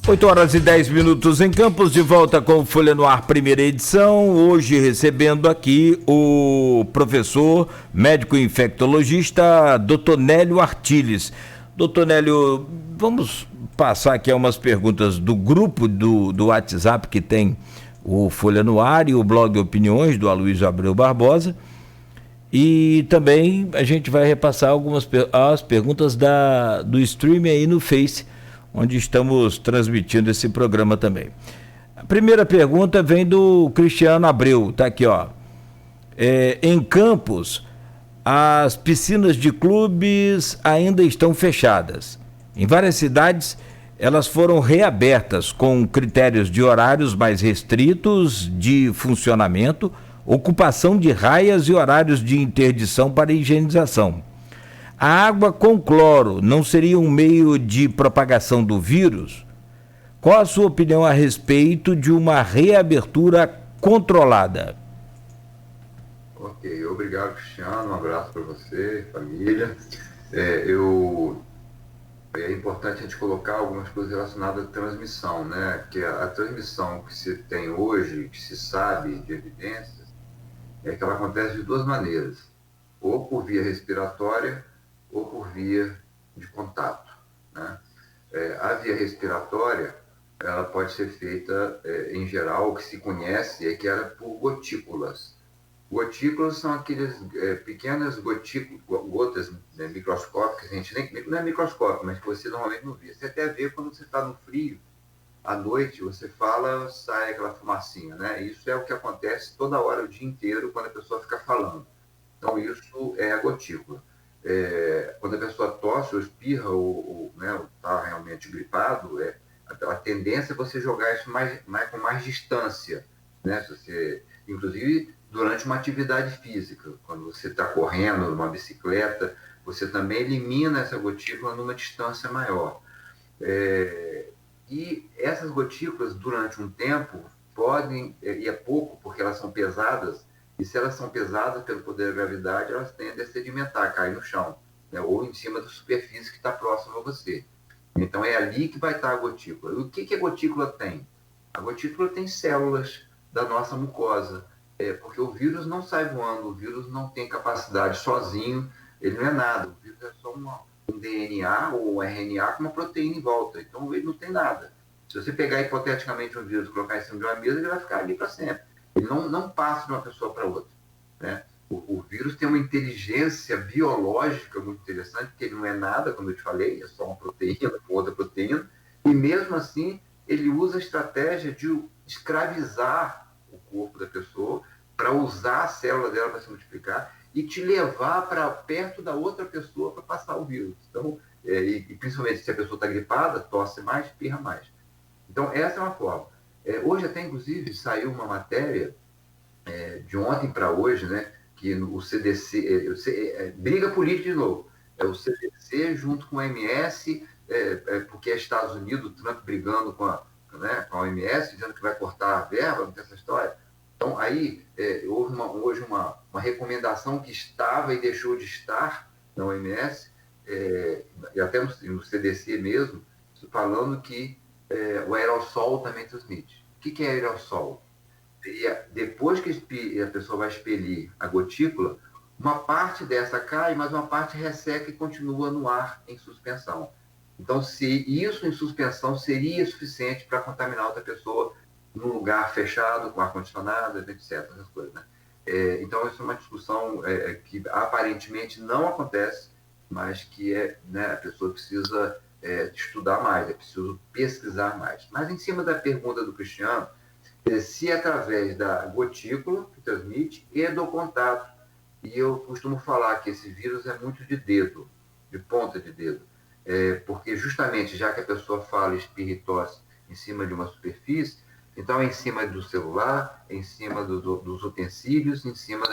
8h10 em Campos, de volta com Folha no Ar, primeira edição. Hoje recebendo aqui o professor, médico infectologista, Dr. Nélio Artiles. Dr. Nélio, vamos passar aqui umas perguntas do grupo do WhatsApp que tem o Folha no Ar e o blog Opiniões, do Aloysio Abreu Barbosa. E também a gente vai repassar as perguntas do streaming aí no Face, onde estamos transmitindo esse programa também. A primeira pergunta vem do Cristiano Abreu, tá aqui, ó. Em Campos, as piscinas de clubes ainda estão fechadas. Em várias cidades, elas foram reabertas com critérios de horários mais restritos de funcionamento, ocupação de raias e horários de interdição para higienização. A água com cloro não seria um meio de propagação do vírus? Qual a sua opinião a respeito de uma reabertura controlada? Ok, obrigado, Cristiano. Um abraço para você, família. É importante a gente colocar algumas coisas relacionadas à transmissão, né? Que a transmissão que se tem hoje, que se sabe de evidências, é que ela acontece de duas maneiras: ou por via respiratória ou por via de contato, né? A via respiratória, ela pode ser feita, em geral, o que se conhece é que era por gotículas. Gotículas são aqueles pequenas gotas, né, microscópicas, a gente não é microscópico, mas que você normalmente não vê. Você até vê quando você está no frio, à noite, você fala, sai aquela fumacinha, né? Isso é o que acontece toda hora, o dia inteiro, quando a pessoa fica falando. Então, isso é a gotícula. Quando a pessoa tosse ou espirra ou né, está realmente gripado, a tendência é você jogar isso com mais distância, né? Inclusive, durante uma atividade física, quando você está correndo numa bicicleta, você também elimina essa gotícula numa distância maior. E essas gotículas, durante um tempo, podem, e é pouco, porque elas são pesadas, e se elas são pesadas pelo poder da gravidade, elas tendem a sedimentar, cair no chão, né, ou em cima da superfície que está próxima a você. Então, é ali que vai estar a gotícula. E o que a gotícula tem? A gotícula tem células da nossa mucosa, porque o vírus não sai voando, o vírus não tem capacidade sozinho, ele não é nada, o vírus é só um DNA ou um RNA com uma proteína em volta, então ele não tem nada. Se você pegar hipoteticamente um vírus e colocar em cima de uma mesa, ele vai ficar ali para sempre. Ele não passa de uma pessoa para outra, né? O vírus tem uma inteligência biológica muito interessante, porque ele não é nada, como eu te falei, é só uma proteína com outra proteína, e mesmo assim ele usa a estratégia de escravizar o corpo da pessoa para usar a célula dela para se multiplicar e te levar para perto da outra pessoa para passar o vírus. Então, e principalmente se a pessoa está gripada, tosse mais, espirra mais. Então, essa é uma forma. Hoje até, inclusive, saiu uma matéria de ontem para hoje, né, que o CDC, briga política de novo, o CDC junto com a OMS, porque é Estados Unidos, o Trump brigando com a OMS, dizendo que vai cortar a verba, não tem essa história. Então, aí, houve hoje uma recomendação que estava e deixou de estar na OMS, e até no CDC mesmo, falando que o aerossol também transmite. O que é aerossol? Depois que a pessoa vai expelir a gotícula, uma parte dessa cai, mas uma parte resseca e continua no ar em suspensão. Então, se isso em suspensão seria suficiente para contaminar outra pessoa num lugar fechado, com ar-condicionado, etc. Essas coisas, né? Então, isso é uma discussão que aparentemente não acontece, mas que né, a pessoa precisa estudar mais, é preciso pesquisar mais. Mas, em cima da pergunta do Cristiano, se através da gotícula que transmite e do contato. E eu costumo falar que esse vírus é muito de dedo, de ponta de dedo. Porque justamente, já que a pessoa fala espirra e tosse em cima de uma superfície, então é em cima do celular, é em cima dos utensílios, em cima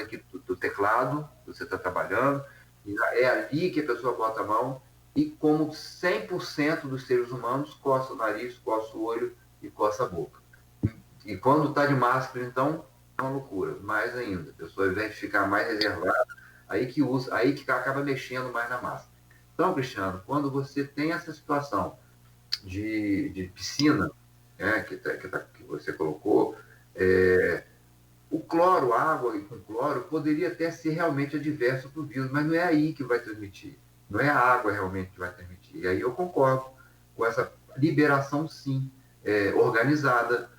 do teclado que você está trabalhando, e é ali que a pessoa bota a mão, e como 100% dos seres humanos, coça o nariz, coça o olho e coça a boca. E quando está de máscara, então, é uma loucura. Mais ainda, a pessoa, ao invés de ficar mais reservada, aí que acaba mexendo mais na máscara. Então, Cristiano, quando você tem essa situação de piscina, né, que você colocou, o cloro, a água com cloro, poderia até ser realmente adverso para o vírus, mas não é aí que vai transmitir. Não é a água realmente que vai transmitir. E aí eu concordo com essa liberação, sim, organizada.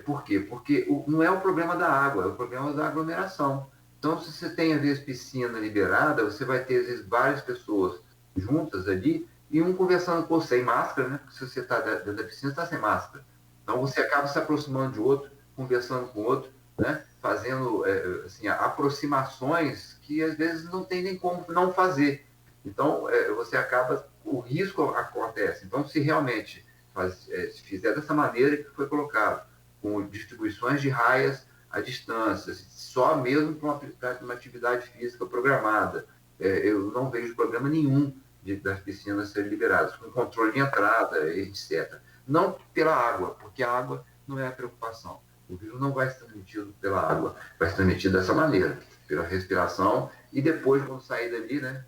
Por quê? Porque não é o problema da água, é o problema da aglomeração. Então, se você tem, às vezes, piscina liberada, você vai ter, às vezes, várias pessoas juntas ali e um conversando com você sem máscara, né? Porque se você está dentro da piscina, você está sem máscara. Então, você acaba se aproximando de outro, conversando com outro, né? Fazendo assim, aproximações que às vezes não tem nem como não fazer. Então, você acaba, o risco acontece. Então, se realmente se fizer dessa maneira que foi colocado, com distribuições de raias à distância, só mesmo para uma atividade física programada, eu não vejo problema nenhum das piscinas serem liberadas, com controle de entrada, etc. Não pela água, porque a água não é a preocupação. O vírus não vai ser transmitido pela água, vai ser transmitido dessa maneira, pela respiração, e depois, quando sair dali, né,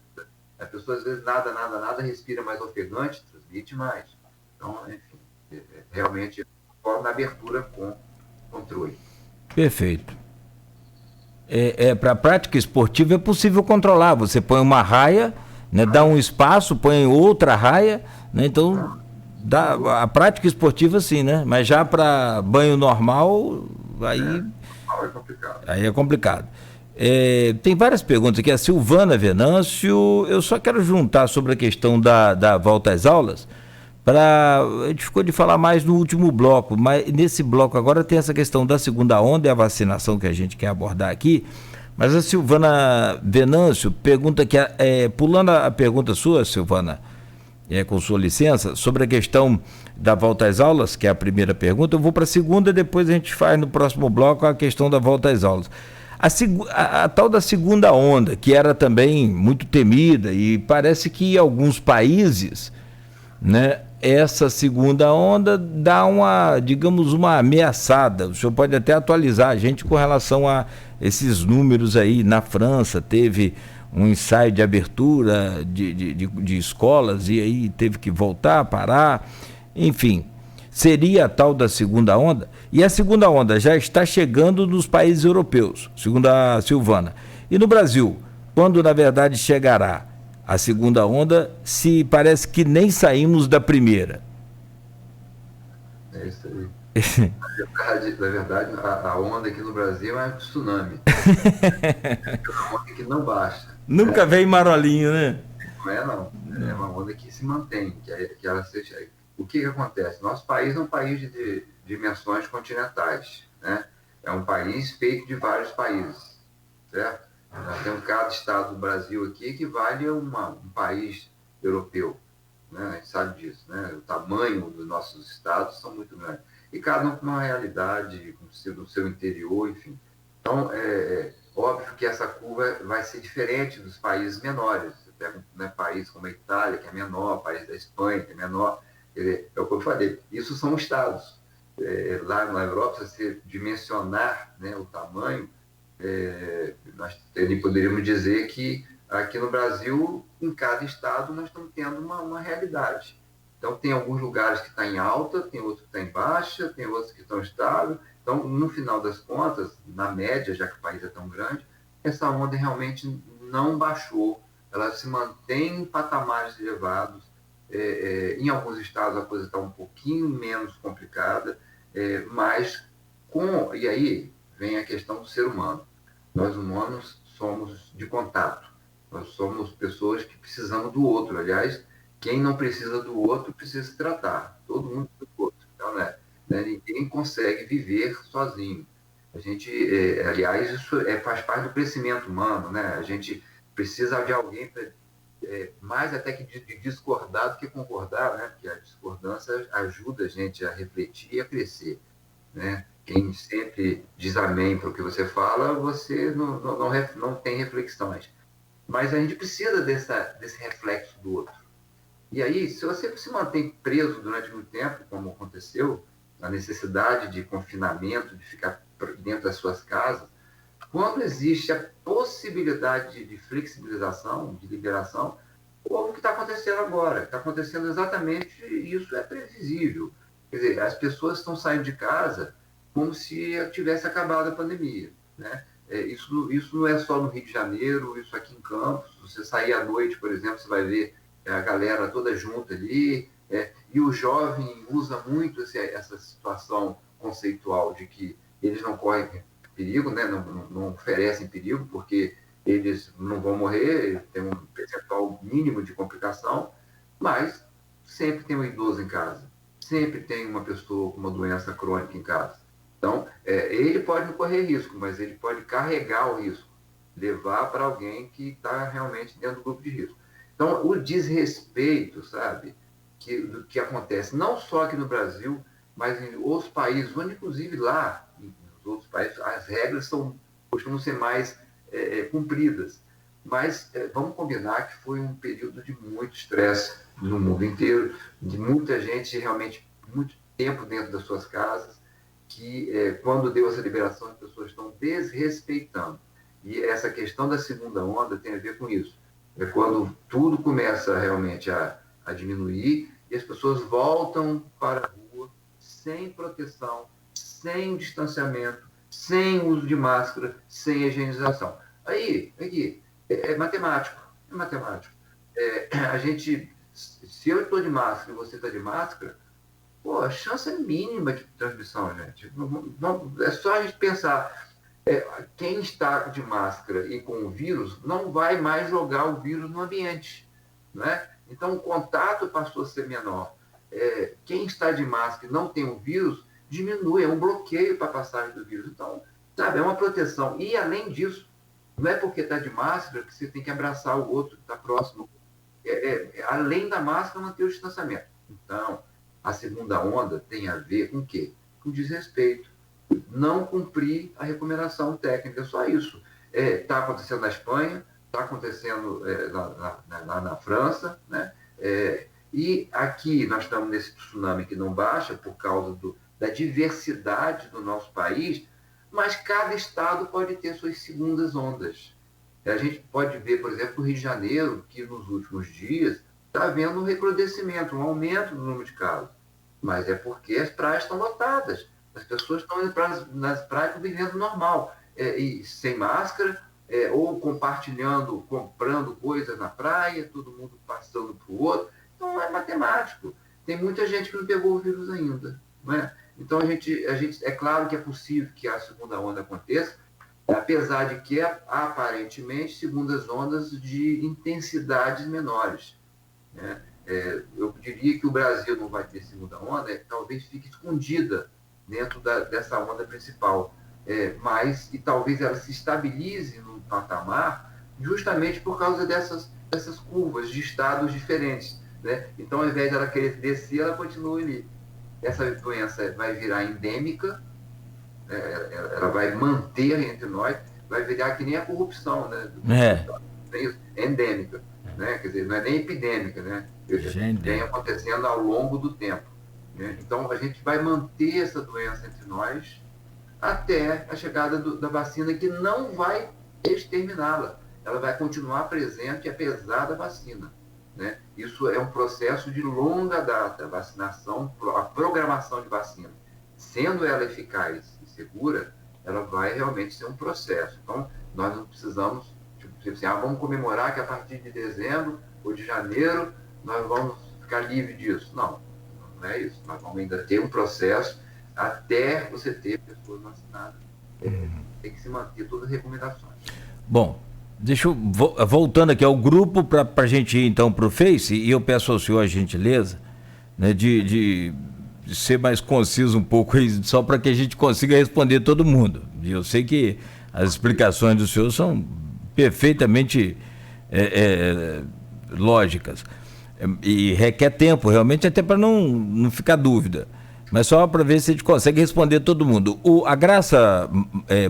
a pessoa às vezes nada, respira mais ofegante, transmite mais. Então, enfim, realmente, na abertura com controle. Perfeito. Para a prática esportiva é possível controlar. Você põe uma raia, né, dá um espaço, põe outra raia, né, então a prática esportiva sim, né? Mas já para banho normal, aí É complicado. Aí é complicado. Tem várias perguntas aqui. A Silvana Venâncio, eu só quero juntar sobre a questão da volta às aulas. A gente ficou de falar mais no último bloco, mas nesse bloco agora tem essa questão da segunda onda e a vacinação que a gente quer abordar aqui. Mas a Silvana Venâncio pergunta que, pulando a pergunta sua, Silvana, com sua licença, sobre a questão da volta às aulas, que é a primeira pergunta, eu vou para a segunda, depois a gente faz no próximo bloco a questão da volta às aulas. A tal da segunda onda, que era também muito temida, e parece que em alguns países, né, essa segunda onda dá digamos, uma ameaçada. O senhor pode até atualizar a gente com relação a esses números aí. Na França teve um ensaio de abertura de escolas e aí teve que voltar, parar, enfim, seria a tal da segunda onda, e a segunda onda já está chegando nos países europeus, segundo a Silvana. E no Brasil, quando na verdade chegará a segunda onda, se parece que nem saímos da primeira? É isso aí. Na verdade, a onda aqui no Brasil é um tsunami. É uma onda que não baixa. Nunca vem marolinho, né? Não. É uma onda que se mantém. O que acontece? Nosso país é um país de dimensões continentais, né? É um país feito de vários países, certo? Nós temos cada estado do Brasil aqui que equivale a um país europeu, né? A gente sabe disso, né? O tamanho dos nossos estados são muito grandes. E cada um com uma realidade, do seu interior, enfim. Então, óbvio que essa curva vai ser diferente dos países menores. Você pega um país como a Itália, que é menor, o país da Espanha, que é menor. É o que eu falei. Isso são estados. Lá na Europa, se você dimensionar, né, o tamanho, nós poderíamos dizer que aqui no Brasil, em cada estado, nós estamos tendo uma realidade. Então, tem alguns lugares que estão em alta, tem outros que estão em baixa, tem outros que estão estáveis. Então, no final das contas, na média, já que o país é tão grande, essa onda realmente não baixou. Ela se mantém em patamares elevados. Em alguns estados a coisa está um pouquinho menos complicada, mas e aí vem a questão do ser humano. Nós humanos somos de contato. Nós somos pessoas que precisamos do outro. Aliás, quem não precisa do outro precisa se tratar. Todo mundo precisa do outro. Então, ninguém consegue viver sozinho. A gente, aliás, isso faz parte do crescimento humano, né? A gente precisa de alguém para mais até que de discordar do que concordar, né? Porque a discordância ajuda a gente a refletir e a crescer, né? Quem sempre diz amém para o que você fala, você não tem reflexões. Mas a gente precisa desse reflexo do outro. E aí, se você se mantém preso durante muito tempo, como aconteceu, a necessidade de confinamento, de ficar dentro das suas casas, quando existe a possibilidade de flexibilização, de liberação, Como o que está acontecendo agora. Está acontecendo exatamente isso, é previsível. Quer dizer, as pessoas estão saindo de casa como se tivesse acabado a pandemia, né? Isso não é só no Rio de Janeiro, isso aqui em Campos. Você sair à noite, por exemplo, você vai ver a galera toda junta ali, e o jovem usa muito essa situação conceitual de que eles não correm perigo, né? Não oferecem perigo, porque eles não vão morrer, tem um percentual mínimo de complicação, mas sempre tem um idoso em casa, sempre tem uma pessoa com uma doença crônica em casa. Então, ele pode não correr risco, mas ele pode carregar o risco, levar para alguém que está realmente dentro do grupo de risco. Então, o desrespeito, sabe, do que acontece, não só aqui no Brasil, mas em outros países, onde inclusive lá, nos outros países, as regras costumam ser mais cumpridas. Mas vamos combinar que foi um período de muito estresse no mundo inteiro, de muita gente realmente muito tempo dentro das suas casas, que quando deu essa liberação, as pessoas estão desrespeitando. E essa questão da segunda onda tem a ver com isso. É quando tudo começa realmente a diminuir e as pessoas voltam para a rua sem proteção, sem distanciamento, sem uso de máscara, sem higienização. Aí, aqui, é matemático, é matemático. A gente, se eu estou de máscara e você está de máscara, pô, a chance é mínima de transmissão, gente. É só a gente pensar, quem está de máscara e com o vírus não vai mais jogar o vírus no ambiente, né? Então, o contato passou a ser menor. Quem está de máscara e não tem o vírus, diminui, é um bloqueio para a passagem do vírus. Então, sabe, é uma proteção. E, além disso, não é porque está de máscara que você tem que abraçar o outro que está próximo. Além da máscara, manter o distanciamento. Então, a segunda onda tem a ver com o quê? Com desrespeito. Não cumprir a técnica, só isso. Está acontecendo na Espanha, está acontecendo lá na França, né? E aqui nós estamos nesse tsunami que não baixa por causa da diversidade do nosso país, mas cada estado pode ter suas segundas ondas. A gente pode ver, por exemplo, o Rio de Janeiro, que nos últimos dias está havendo um recrudescimento, um aumento do número de casos. Mas é porque as praias estão lotadas. As pessoas estão indo nas praias vivendo normal, e sem máscara, ou compartilhando, comprando coisas na praia, todo mundo passando para o outro. Então, é matemático. Tem muita gente que não pegou o vírus ainda, não é? Então, é claro que é possível que a segunda onda aconteça, apesar de que aparentemente segundas ondas de intensidades menores, né? Eu diria que o Brasil não vai ter segunda onda, talvez fique escondida dentro dessa onda principal, e talvez ela se estabilize no patamar justamente por causa dessas curvas de estados diferentes, né? Então, ao invés dela querer descer, ela continua ali. Essa doença vai virar endêmica, ela vai manter entre nós, vai virar que nem a corrupção, né? É endêmica, né? Quer dizer, não é nem epidêmica, né? Vem acontecendo ao longo do tempo, né? Então, a gente vai manter essa doença entre nós até a chegada da vacina, que não vai exterminá-la. Ela vai continuar presente apesar da vacina, né? Isso é um processo de longa data, a vacinação, a programação de vacina. Sendo ela eficaz e segura, ela vai realmente ser um processo. Então, nós não precisamos, vamos comemorar que a partir de dezembro ou de janeiro nós vamos ficar livres disso. Não é isso. Nós vamos ainda ter um processo até você ter pessoas vacinadas. Tem que se manter todas as recomendações. Bom, deixa eu, voltando aqui ao grupo, para a gente ir então para o Face, e eu peço ao senhor a gentileza, né, de ser mais conciso um pouco aí, só para que a gente consiga responder todo mundo. E eu sei que as explicações do senhor são perfeitamente lógicas, e requer tempo realmente, até para não ficar dúvida, mas só para ver se a gente consegue responder todo mundo. A Graça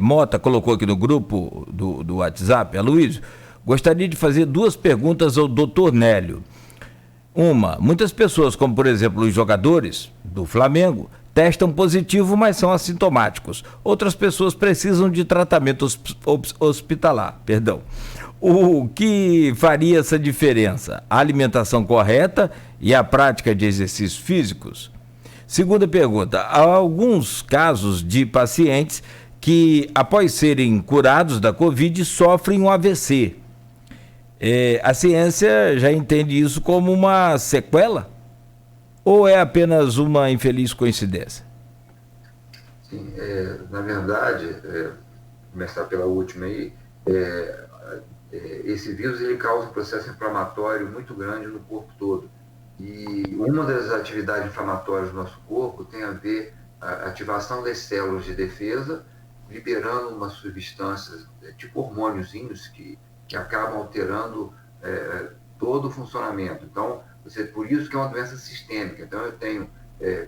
Mota colocou aqui no grupo do WhatsApp, a Luiz, gostaria de fazer 2 perguntas ao Dr. Nélio. Muitas pessoas, como por exemplo os jogadores do Flamengo, testam positivo, mas são assintomáticos. Outras pessoas precisam de tratamento hospitalar. O que faria essa diferença? A alimentação correta e a prática de exercícios físicos? Segunda pergunta, há alguns casos de pacientes que, após serem curados da Covid, sofrem um AVC. A ciência já entende isso como uma sequela? Ou é apenas uma infeliz coincidência? Sim, na verdade, começar pela última aí, esse vírus ele causa um processo inflamatório muito grande no corpo todo. E uma das atividades inflamatórias do nosso corpo tem a ver com a ativação das células de defesa, liberando umas substâncias, tipo hormôniozinhos, que acabam alterando todo o funcionamento. Então, por isso que é uma doença sistêmica. Então, eu tenho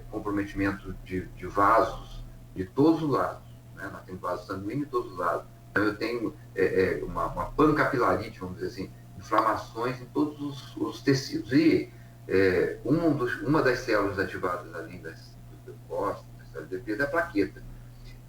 comprometimento de vasos de todos os lados, né? Nós temos vaso sanguíneo de todos os lados. Então, eu tenho uma pancapilarite, vamos dizer assim, inflamações em todos os tecidos. E uma das células ativadas ali dos leucócitos, das células de defesa, é a plaqueta.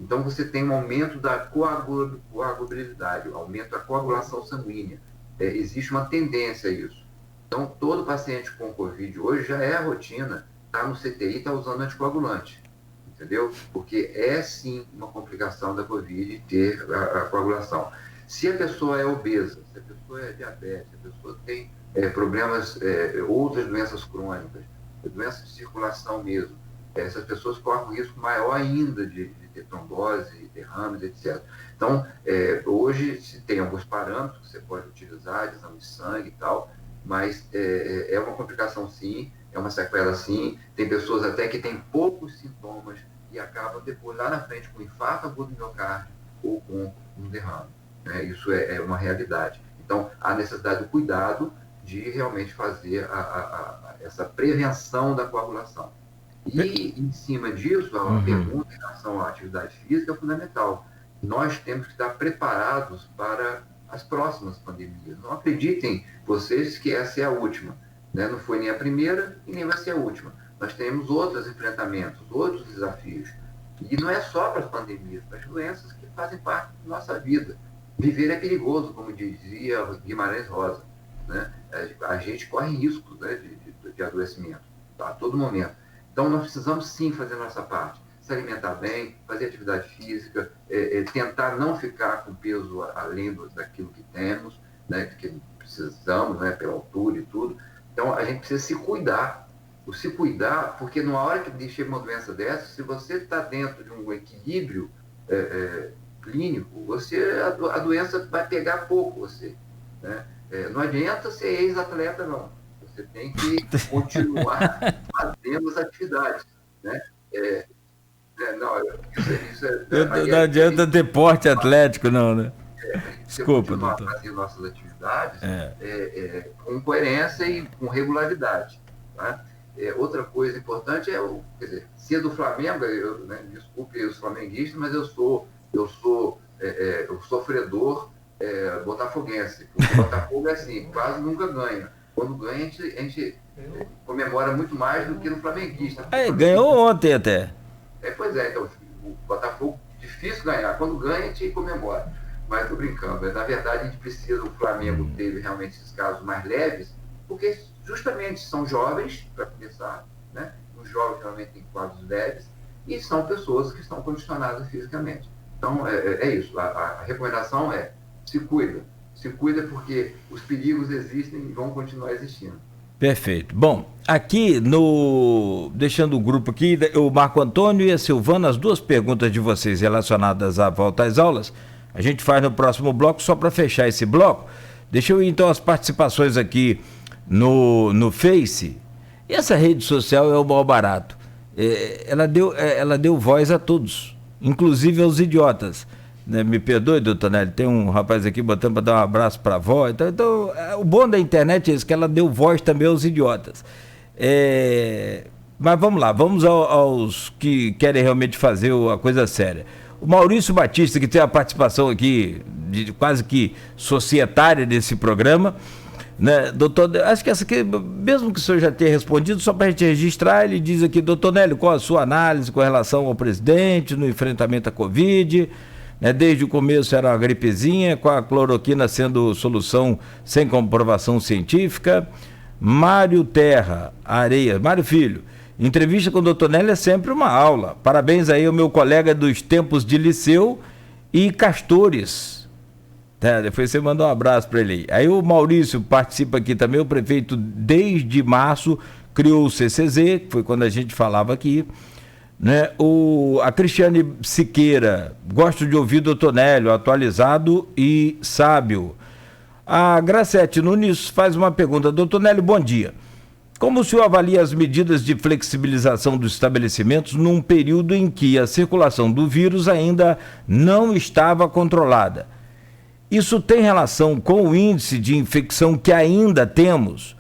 Então, você tem um aumento da coagulabilidade, um aumento da coagulação sanguínea. Existe uma tendência a isso. Então, todo paciente com Covid hoje já é a rotina, está no CTI, está usando anticoagulante, entendeu? Porque é sim uma complicação da Covid ter a coagulação. Se a pessoa é obesa, se a pessoa é diabética, se a pessoa tem problemas, outras doenças crônicas, doenças de circulação mesmo, essas pessoas correm um risco maior ainda de ter trombose, derrames, etc. Então, hoje se tem alguns parâmetros que você pode utilizar, exame de sangue e tal, mas é uma complicação sim, é uma sequela sim. Tem pessoas até que têm poucos sintomas e acabam depois lá na frente com infarto agudo do miocárdio ou com um derrame. Né? Isso é uma realidade. Então, há necessidade do cuidado de realmente fazer essa prevenção da coagulação. E, em cima disso, a pergunta em relação à atividade física é fundamental. Nós temos que estar preparados para as próximas pandemias. Não acreditem vocês que essa é a última. Né? Não foi nem a primeira e nem vai ser a última. Nós temos outros enfrentamentos, outros desafios. E não é só para as pandemias, para as doenças que fazem parte da nossa vida. Viver é perigoso, como dizia Guimarães Rosa. Né? A gente corre riscos, né, de adoecimento, tá? A todo momento. Então, nós precisamos sim fazer a nossa parte. Se alimentar bem, fazer atividade física, tentar não ficar com peso além daquilo que temos, né, que precisamos, né, pela altura e tudo. Então, a gente precisa se cuidar. Se cuidar, porque numa hora que chega uma doença dessa, se você está dentro de um equilíbrio clínico, a doença vai pegar pouco você. Né? Não adianta ser ex-atleta, não. Você tem que continuar fazendo as atividades. Né? Não adianta ter porte atlético, não, né? Desculpa, doutor. Fazer nossas atividades com coerência e com regularidade. Tá? Outra coisa importante quer dizer, ser do Flamengo, desculpe os flamenguistas, mas eu sou sofredor botafoguense. Porque o Botafogo é assim, quase nunca ganha. Quando ganha, a gente comemora muito mais do que no flamenguista. Ganhou ontem até. Pois é, então, o Botafogo, difícil ganhar. Quando ganha, a gente comemora. Mas estou brincando. Na verdade, a gente precisa, o Flamengo teve realmente esses casos mais leves, porque justamente são jovens, para começar, né? Os jovens realmente têm quadros leves, e são pessoas que estão condicionadas fisicamente. Então, é isso. A recomendação é: se cuida. Se cuida porque os perigos existem e vão continuar existindo. Perfeito. Bom, aqui deixando o grupo aqui, o Marco Antônio e a Silvana, as duas perguntas de vocês relacionadas à volta às aulas, a gente faz no próximo bloco, só para fechar esse bloco. Deixa eu ir então as participações aqui no Face. E essa rede social é o mal barato. Ela deu voz a todos, inclusive aos idiotas. Né? Me perdoe, doutor Nélio, tem um rapaz aqui botando para dar um abraço para a avó. Então, o bom da internet é isso, que ela deu voz também aos idiotas. Mas vamos lá, vamos aos que querem realmente fazer a coisa séria. O Maurício Batista, que tem a participação aqui, quase que societária desse programa, né? Doutor, acho que essa aqui, mesmo que o senhor já tenha respondido, só para a gente registrar, ele diz aqui: doutor Nélio, qual a sua análise com relação ao presidente no enfrentamento à Covid? né? Desde o começo era uma gripezinha, com a cloroquina sendo solução sem comprovação científica. Mário Terra, Areia, Mário Filho, entrevista com o doutor Nélio é sempre uma aula. Parabéns aí ao meu colega dos tempos de liceu e Castores. Depois você manda um abraço para ele aí. Aí o Maurício participa aqui também, o prefeito desde março criou o CCZ, que foi quando a gente falava aqui, né? A Cristiane Siqueira, gosto de ouvir o doutor Nélio, atualizado e sábio. A Gracete Nunes faz uma pergunta. Doutor Nélio, bom dia. Como o senhor avalia as medidas de flexibilização dos estabelecimentos num período em que a circulação do vírus ainda não estava controlada? Isso tem relação com o índice de infecção que ainda temos?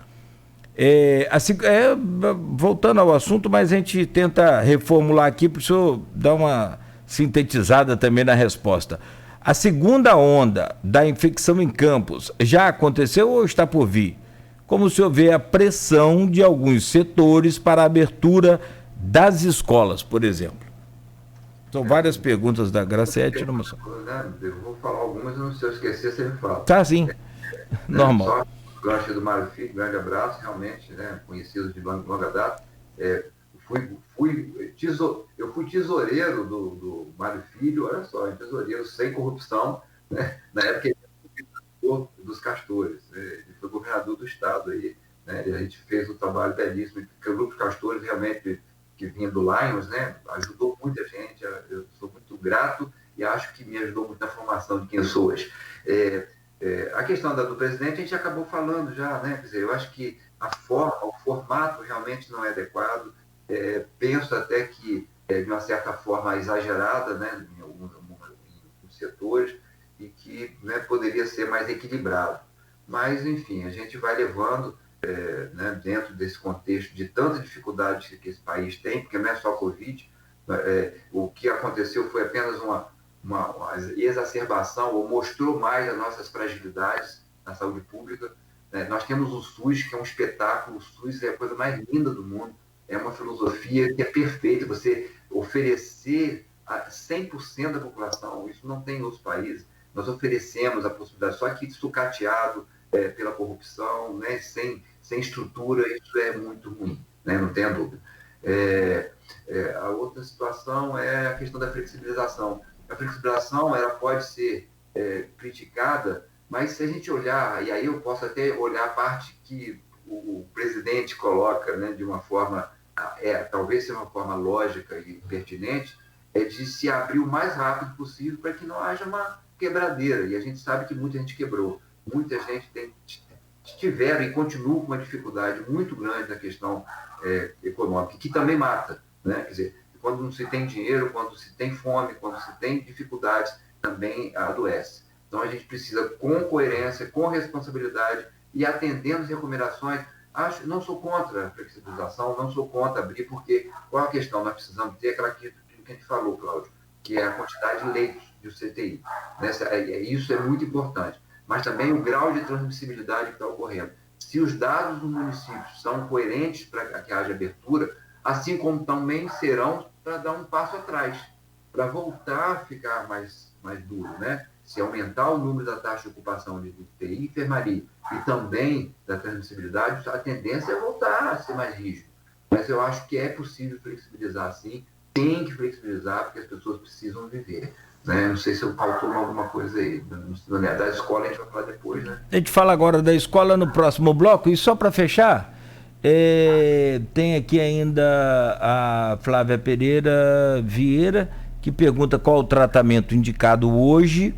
Voltando ao assunto, mas a gente tenta reformular aqui para o senhor dar uma sintetizada também na resposta. A segunda onda da infecção em Campos já aconteceu ou está por vir? Como o senhor vê a pressão de alguns setores para a abertura das escolas, por exemplo? São várias perguntas da Gracete. Eu vou falar algumas, se eu esquecer, você me fala. Tá, sim. Normal. Só gosto do Mário Filho, grande abraço, realmente, né, conhecido de longa data. Eu fui tesoureiro do Mário Filho, olha só, tesoureiro sem corrupção, né, na época ele era governador dos Castores, né, ele foi governador do estado aí, né, e a gente fez um trabalho belíssimo, porque o Grupo Castores realmente, que vinha do Lions, né, ajudou muita gente, eu sou muito grato e acho que me ajudou muito na formação de quem eu sou hoje. A questão do presidente a gente acabou falando já, né, quer dizer, eu acho que o formato realmente não é adequado, penso até que de uma certa forma exagerada, né, em alguns setores, e que, né, poderia ser mais equilibrado. Mas, enfim, a gente vai levando, né, dentro desse contexto de tanta dificuldade que esse país tem, porque não é só a Covid, o que aconteceu foi apenas uma exacerbação, ou mostrou mais as nossas fragilidades na saúde pública. Nós temos o SUS, que é um espetáculo, o SUS é a coisa mais linda do mundo, é uma filosofia que é perfeita, você oferecer a 100% da população, isso não tem em outros países, nós oferecemos a possibilidade, só que sucateado pela corrupção, né, sem estrutura, isso é muito ruim, né, não tenha dúvida. A outra situação é a questão da flexibilização. A flexibilização ela pode ser criticada, mas se a gente olhar, e aí eu posso até olhar a parte que o presidente coloca, né, de uma forma, talvez seja uma forma lógica e pertinente, de se abrir o mais rápido possível para que não haja uma quebradeira. E a gente sabe que muita gente quebrou. Muita gente tiveram e continuam com uma dificuldade muito grande na questão econômica, que também mata, né? Quer dizer, quando não se tem dinheiro, quando se tem fome, quando se tem dificuldades, também adoece. Então a gente precisa, com coerência, com responsabilidade e atendendo as recomendações. Não sou contra a flexibilização, não sou contra abrir, porque qual a questão? Nós precisamos ter aquilo que a gente falou, Cláudio, que é a quantidade de leitos de UTI. Isso é muito importante. Mas também o grau de transmissibilidade que está ocorrendo. Se os dados dos municípios são coerentes para que haja abertura, assim como também serão para dar um passo atrás, para voltar a ficar mais duro, né? Se aumentar o número da taxa de ocupação de UTI e enfermaria e também da transmissibilidade, a tendência é voltar a ser mais rígido. Mas eu acho que é possível flexibilizar sim, tem que flexibilizar, porque as pessoas precisam viver. Né? Não sei se eu faltou alguma coisa aí. Da escola a gente vai falar depois, né? A gente fala agora da escola no próximo bloco, e só para fechar, tem aqui ainda a Flávia Pereira Vieira, que pergunta qual o tratamento indicado hoje,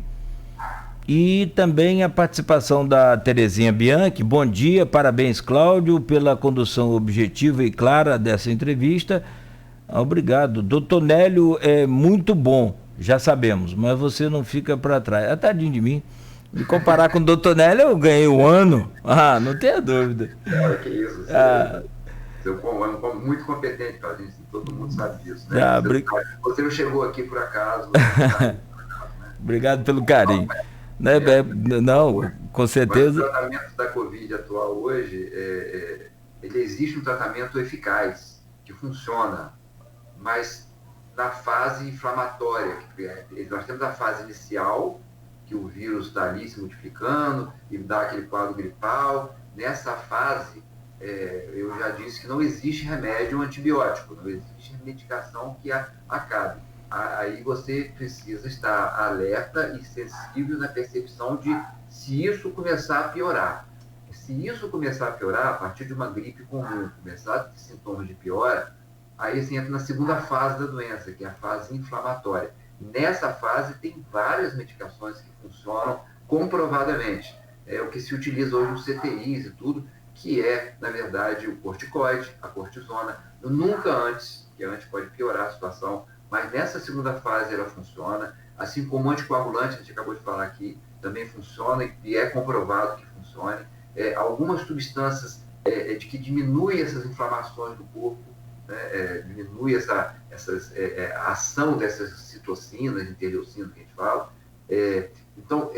e também a participação da Terezinha Bianchi. Bom dia, parabéns, Cláudio, pela condução objetiva e clara dessa entrevista. Obrigado. Doutor Nélio é muito bom, já sabemos, mas você não fica para trás. Tadinho de mim. De comparar com o doutor Nélio, eu ganhei o ano. Não tenha dúvida. Que isso. Eu como muito competente, cara, gente, todo mundo sabe disso. Né? Você não chegou aqui por acaso. Obrigado pelo carinho. Não, com certeza. Mas o tratamento da Covid atual hoje, ele existe um tratamento eficaz, que funciona, mas na fase inflamatória. Nós temos a fase inicial, que o vírus está ali se multiplicando e dá aquele quadro gripal. Nessa fase, eu já disse que não existe remédio antibiótico, não existe medicação que acabe. Aí você precisa estar alerta e sensível na percepção de se isso começar a piorar. Se isso começar a piorar, a partir de uma gripe comum, começar a ter sintomas de piora, aí você entra na segunda fase da doença, que é a fase inflamatória. Nessa fase tem várias medicações que funcionam comprovadamente. É o que se utiliza hoje nos CTIs e tudo, que é, na verdade, o corticoide, a cortisona, nunca antes, que antes pode piorar a situação, mas nessa segunda fase ela funciona, assim como o anticoagulante, a gente acabou de falar aqui, também funciona e é comprovado que funcione. Algumas substâncias de que diminui essas inflamações do corpo, né, diminui a ação dessas citocinas, interleucinas que a gente fala. Então,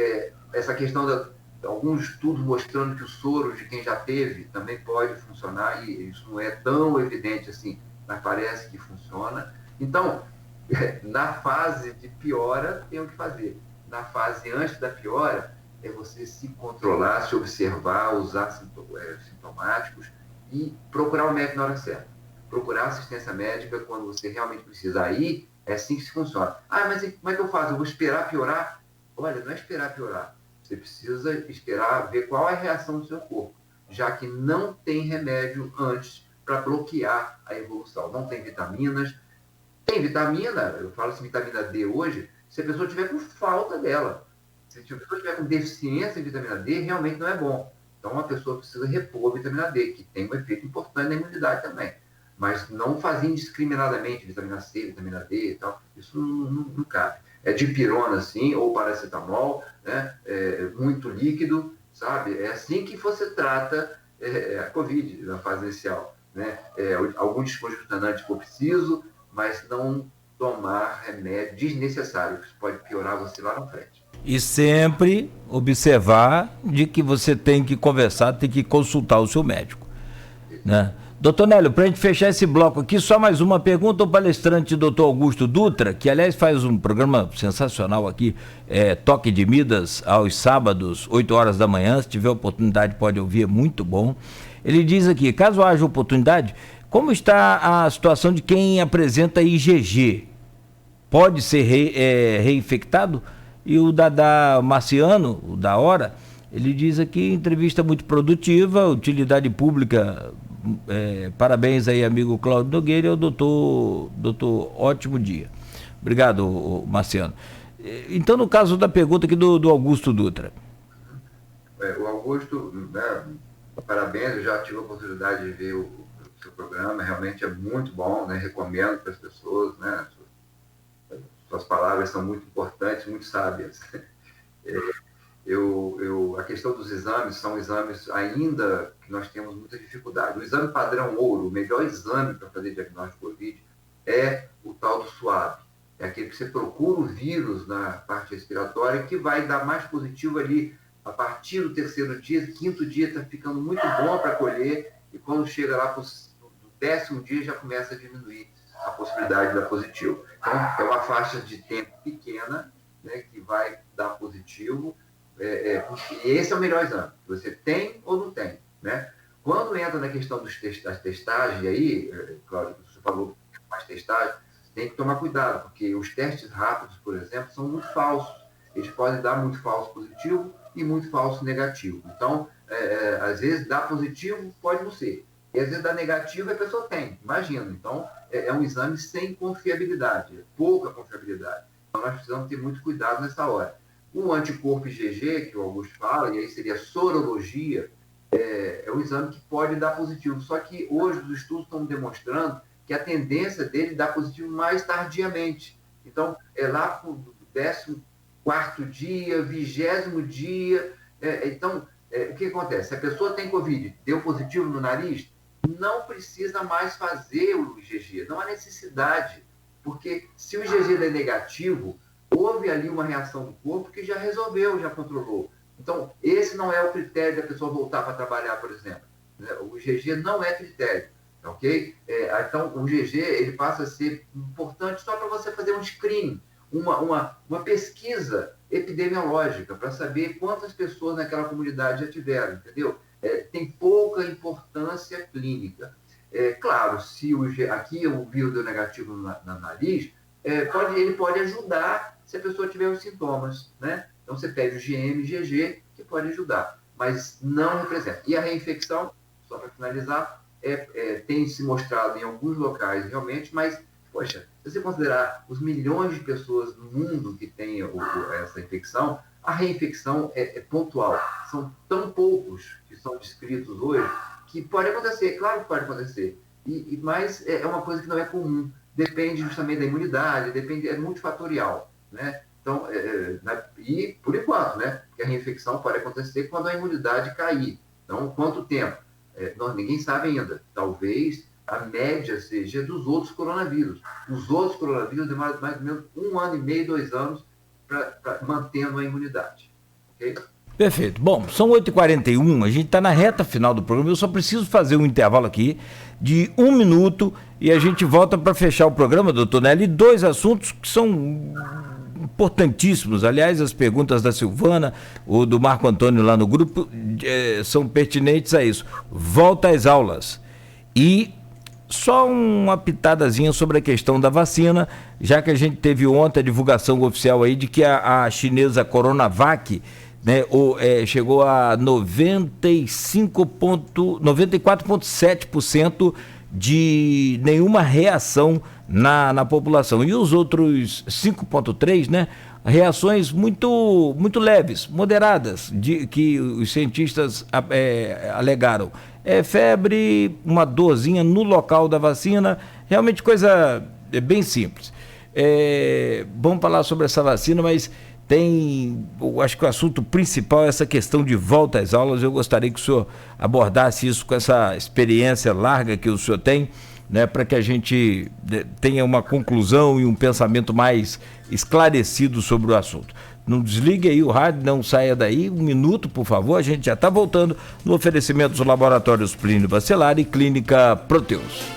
essa questão alguns estudos mostrando que o soro de quem já teve também pode funcionar, e isso não é tão evidente assim, mas parece que funciona. Então, na fase de piora, tem o que fazer. Na fase antes da piora, é você se controlar, se observar, usar sintomáticos e procurar o médico na hora certa. Procurar assistência médica quando você realmente precisar ir, é assim que se funciona. Mas como é que eu faço? Eu vou esperar piorar? Olha, não é esperar piorar. Você precisa esperar ver qual é a reação do seu corpo, já que não tem remédio antes para bloquear a evolução. Não tem vitaminas. Tem vitamina, eu falo assim, vitamina D hoje, se a pessoa tiver com falta dela. Se a pessoa tiver com deficiência de vitamina D, realmente não é bom. Então, a pessoa precisa repor a vitamina D, que tem um efeito importante na imunidade também. Mas não fazer indiscriminadamente vitamina C, vitamina D e tal, isso não cabe. É dipirona, sim, ou paracetamol, né? Muito líquido, sabe? É assim que você trata a Covid na fase inicial, né? Algum dispositivo se for preciso, mas não tomar remédio desnecessário, que isso pode piorar você lá na frente. E sempre observar de que você tem que conversar, tem que consultar o seu médico, né? Doutor Nélio, para a gente fechar esse bloco aqui, só mais uma pergunta. O palestrante doutor Augusto Dutra, que aliás faz um programa sensacional aqui, Toque de Midas, aos sábados, 8 horas da manhã, se tiver oportunidade pode ouvir, é muito bom. Ele diz aqui, caso haja oportunidade, como está a situação de quem apresenta IgG? Pode ser reinfectado? E o Dadá Marciano, o da Hora, ele diz aqui, entrevista muito produtiva, utilidade pública, parabéns aí, amigo Cláudio Nogueira, e o doutor, ótimo dia. Obrigado, Marciano. Então, no caso da pergunta aqui do Augusto Dutra. O Augusto, né, parabéns, eu já tive a oportunidade de ver o seu programa, realmente é muito bom, né, recomendo para as pessoas, né, suas palavras são muito importantes, muito sábias. A questão dos exames, são exames ainda que nós temos muita dificuldade. O exame padrão ouro, o melhor exame para fazer diagnóstico de Covid é o tal do SWAB. É aquele que você procura o vírus na parte respiratória, que vai dar mais positivo ali a partir do terceiro dia, quinto dia está ficando muito bom para colher, e quando chega lá para o 10º dia já começa a diminuir a possibilidade de dar positivo. Então, é uma faixa de tempo pequena, né, que vai dar positivo, e esse é o melhor exame. Você tem ou não tem, né? Quando entra na questão das testagens, aí, Cláudio, você falou mais testagem, tem que tomar cuidado, porque os testes rápidos, por exemplo, são muito falsos. Eles podem dar muito falso positivo e muito falso negativo. Então, às vezes dá positivo, pode não ser. E às vezes dá negativo e a pessoa tem, imagina. Então, é um exame sem confiabilidade, pouca confiabilidade. Então, nós precisamos ter muito cuidado nessa hora. O anticorpo IgG, que o Augusto fala, e aí seria a sorologia, é um exame que pode dar positivo. Só que hoje os estudos estão demonstrando que a tendência dele dá positivo mais tardiamente. Então, lá para o 14º dia, 20º dia. Então, o que acontece? Se a pessoa tem Covid, deu positivo no nariz, não precisa mais fazer o IgG, não há necessidade, porque se o IgG é negativo, houve ali uma reação do corpo que já resolveu, já controlou. Então, esse não é o critério da pessoa voltar para trabalhar, por exemplo. O IgG não é critério. ok? Então, o GG ele passa a ser importante só para você fazer um screening, uma pesquisa epidemiológica, para saber quantas pessoas naquela comunidade já tiveram, entendeu? Tem pouca importância clínica. Claro, se aqui o vírus deu negativo na nariz, ele pode ajudar se a pessoa tiver os sintomas, né? Então, você pede o GM, GG, que pode ajudar, mas não representa. E a reinfecção, só para finalizar, tem se mostrado em alguns locais realmente, mas, poxa, se você considerar os milhões de pessoas no mundo que têm essa infecção, a reinfecção é pontual. São tão poucos que são descritos hoje que pode acontecer, claro que pode acontecer, mas é uma coisa que não é comum. Depende justamente da imunidade, é multifatorial, né? Então, e por enquanto, né? Porque a reinfecção pode acontecer quando a imunidade cair. Então, quanto tempo? Ninguém sabe ainda. Talvez a média seja dos outros coronavírus. Os outros coronavírus demoram mais ou menos 1 ano e meio, 2 anos, mantendo a imunidade. Ok? Perfeito. Bom, são 8h41, a gente está na reta final do programa, eu só preciso fazer um intervalo aqui de 1 minuto e a gente volta para fechar o programa, doutor Nélio, 2 assuntos que são importantíssimos. Aliás, as perguntas da Silvana, ou do Marco Antônio lá no grupo, são pertinentes a isso. Volta às aulas. E só uma pitadazinha sobre a questão da vacina, já que a gente teve ontem a divulgação oficial aí de que a chinesa Coronavac, né, chegou a 94,7% de nenhuma reação na população. E os outros 5,3%, né, reações muito, muito leves, moderadas, que os cientistas alegaram. Febre, uma dorzinha no local da vacina, realmente coisa bem simples. Vamos falar sobre essa vacina, mas eu acho que o assunto principal é essa questão de volta às aulas. Eu gostaria que o senhor abordasse isso com essa experiência larga que o senhor tem, né, para que a gente tenha uma conclusão e um pensamento mais esclarecido sobre o assunto. Não desligue aí o rádio, não saia daí, 1 minuto, por favor, a gente já está voltando no oferecimento dos laboratórios Plínio Bacelar e Clínica Proteus.